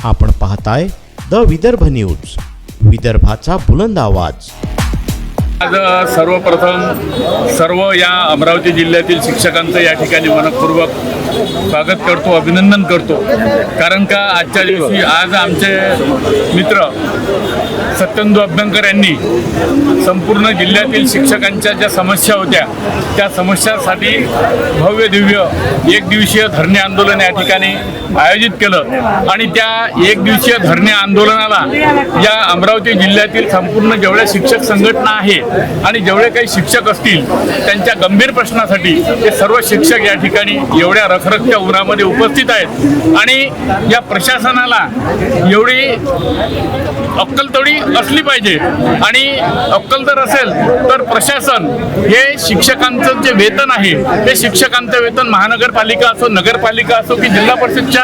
आपण पाहताय the Vidarbha news, विदर्भाचा बुलंद आवाज। आज सर्वप्रथम सर्व या अमरावती जिल्ह्यातील शिक्षकांचं या ठिकाणी मनपूर्वक स्वागत करतो, अभिनंदन करतो। कारण का आजच्या दिवशी आज आमचे मित्र सत्येंदू अभ्यंकर यांनी संपूर्ण जिल्ह्यातील शिक्षकांच्या ज्या समस्या होत्या त्या समस्यांसाठी भव्य दिव्य एक दिवसीय धरणे आंदोलन या ठिकाणी आयोजित केलं आणि त्या एक दिवसीय धरणे आंदोलनाला या अमरावती जिल्ह्यातील संपूर्ण जेवढ्या शिक्षक संघटना आहे आणि जेवढे काही शिक्षक असतील त्यांच्या गंभीर प्रश्नासाठी हे सर्व शिक्षक या ठिकाणी एवढ्या रखरखत्या उन्हामध्ये उपस्थित आहेत। आणि या प्रशासनाला एवढी अक्कल थोडी असली पाहिजे आणि अक्कल जर असेल तर प्रशासन हे शिक्षकांचं जे वेतन आहे ते शिक्षकांचं वेतन महानगरपालिका असो, नगरपालिका असो की जिल्हा परिषदच्या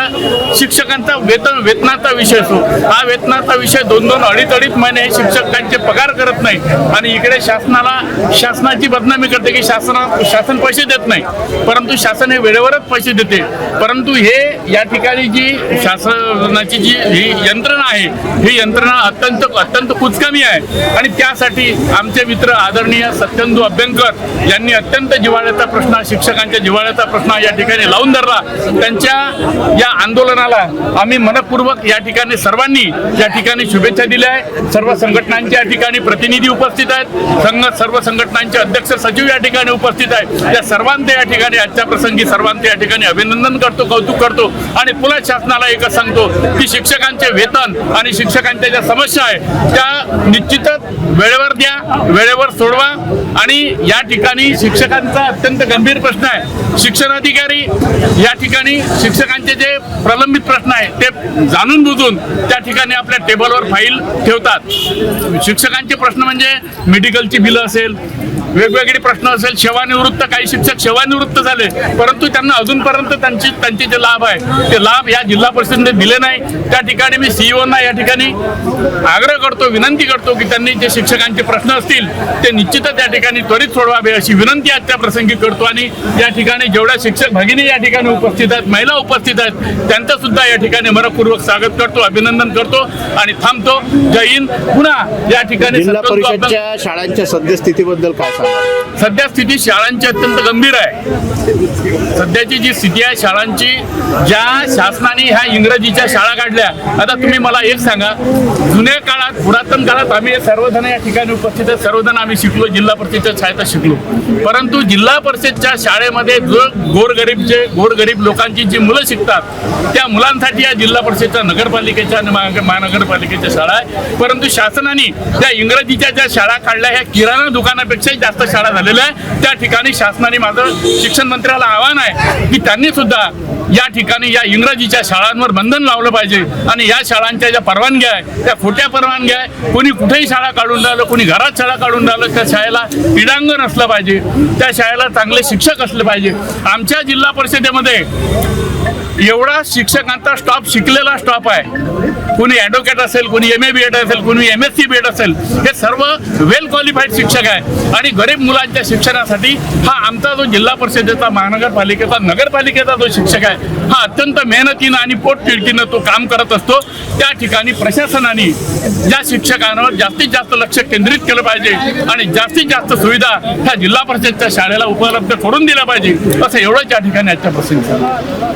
शिक्षकांचा वेतनाचा विषय असो, हा वेतनाचा विषय 2-2, अडीच महिने हे शिक्षकांचे पगार करत नाही आणि इकडे शासनाची बदनामी करते की शासन पैसे देत नाही, परंतु शासन हे वेळेवरच पैसे देते। परंतु हे या ठिकाणी जी शासनाची जी ही यंत्रणा आहे ही यंत्रणा अत्यंत कुचकामी आहे आणि त्यासाठी आमचे मित्र आदरणीय सत्येंदू अभ्यंकर यांनी अत्यंत जिव्हाळ्याचा प्रश्न, शिक्षकांच्या जिव्हाळ्याचा प्रश्न या ठिकाणी लावून धरला। त्यांच्या या आंदोलनाला आम्ही मनपूर्वक या ठिकाणी सर्वांनी या ठिकाणी शुभेच्छा दिल्या आहे। सर्व संघटनांच्या या ठिकाणी प्रतिनिधी उपस्थित आहेत, सर्व संघटनांचे अध्यक्ष सचिव या ठिकाणी उपस्थित आहेत। त्या सर्वांचे या ठिकाणी आजच्या प्रसंगी सर्वांचे या ठिकाणी अभिनंदन करतो, कौतुक करतो आणि पुन्हा शासनाला एकच सांगतो की शिक्षकांचे वेतन आणि शिक्षकांच्या ज्या समस्या आहे त्या निश्चितच वेळेवर द्या, वेळेवर सोडवा। आणि या ठिकाणी शिक्षकांचा अत्यंत गंभीर प्रश्न आहे। शिक्षणाधिकारी या ठिकाणी शिक्षकांचे जे प्रलंबित प्रश्न आहे ते जाणून बुजून त्या ठिकाणी आपल्या टेबलवर फाईल ठेवतात। शिक्षकांचे प्रश्न म्हणजे मेडिकलची बिलं असेल, वेगवेगळे प्रश्न असेल, सेवानिवृत्त, काही शिक्षक सेवानिवृत्त झाले परंतु त्यांना अजूनपर्यंत त्यांचे जे लाभ आहे ते लाभ या जिल्हा परिषदेने दिले नाही। त्या ठिकाणी मी सीईओना या ठिकाणी आग्रह करतो, विनंती करतो की त्यांनी जे शिक्षकांचे प्रश्न असतील ते निश्चितच या ठिकाणी त्वरित सोडवावे अशी विनंती आजच्या प्रसंगी करतो। आणि या ठिकाणी जेवढ्या शिक्षक भगिनी या ठिकाणी उपस्थित आहेत, महिला उपस्थित आहेत, त्यांचं सुद्धा या ठिकाणी मनपूर्वक स्वागत करतो, अभिनंदन करतो आणि थांबतो। जय हिंद। पुन्हा या ठिकाणी जिल्हा परिषदच्या शाळांच्या सद्यस्थितीबद्दल काय सांगा? सध्या स्थिती शाळांची अत्यंत गंभीर आहे। सध्याची जी स्थिती आहे शाळांची, ज्या शासनाने ह्या इंग्रजीच्या शाळा काढल्या, आता तुम्ही मला एक सांगा, जुन्या काळात, पुरातन काळात आम्ही सर्वजण या ठिकाणी उपस्थित आहेत, सर्वजण आम्ही शिकलो, जिल्हा परिषदच्या शाळेत शिकलो, परंतु जिल्हा परिषदच्या शाळेमध्ये जो गोरगरीब लोकांची जी मुलं शिकतात त्या मुलांसाठी या जिल्हा परिषदच्या, नगरपालिकेच्या आणि महानगरपालिकेच्या शाळा आहे। परंतु शासनाने त्या इंग्रजीच्या ज्या शाळा काढल्या ह्या किराणा दुकानापेक्षाही जास्त शाळा झालेल्या आहे। त्या ठिकाणी शासनाने, माझं शिक्षण मंत्र्याला आव्हान आहे की त्यांनी सुद्धा या ठिकाणी या इंग्रजीच्या शाळांवर बंधन लावलं पाहिजे आणि या शाळांच्या ज्या परवानग्या आहे त्या खोट्या परवानग्या आहे। कोणी कुठेही शाळा काढून राहिलं, कोणी घरात शाळा काढून राहिलं, त्या शाळेला क्रीडांगण असलं पाहिजे, त्या शाळेला चांगले शिक्षक असले पाहिजे। आमच्या जिल्हा परिषदेमध्ये एवढा शिक्षकांचा स्टॉप, शिकलेला स्टॉप आहे, कोणी ॲडव्होकेट असेल, कोणी MA BEd असेल, कोणी MSc BEd असेल, हे सर्व वेल क्वालिफाईड शिक्षक आहे आणि गरीब मुलांच्या शिक्षणासाठी हा आमचा जो जिल्हा परिषदेचा, महानगरपालिकेचा, नगरपालिकेचा जो शिक्षक आहे हा अत्यंत मेहनतीनं आणि पोटतिडकीनं तो काम करत असतो। त्या ठिकाणी प्रशासनाने ज्या शिक्षकांवर जास्तीत जास्त लक्ष केंद्रित केलं पाहिजे आणि जास्तीत जास्त सुविधा ह्या जिल्हा परिषदच्या शाळेला उपलब्ध करून दिल्या पाहिजे, असं एवढंच या ठिकाणी आजच्या प्रसंगी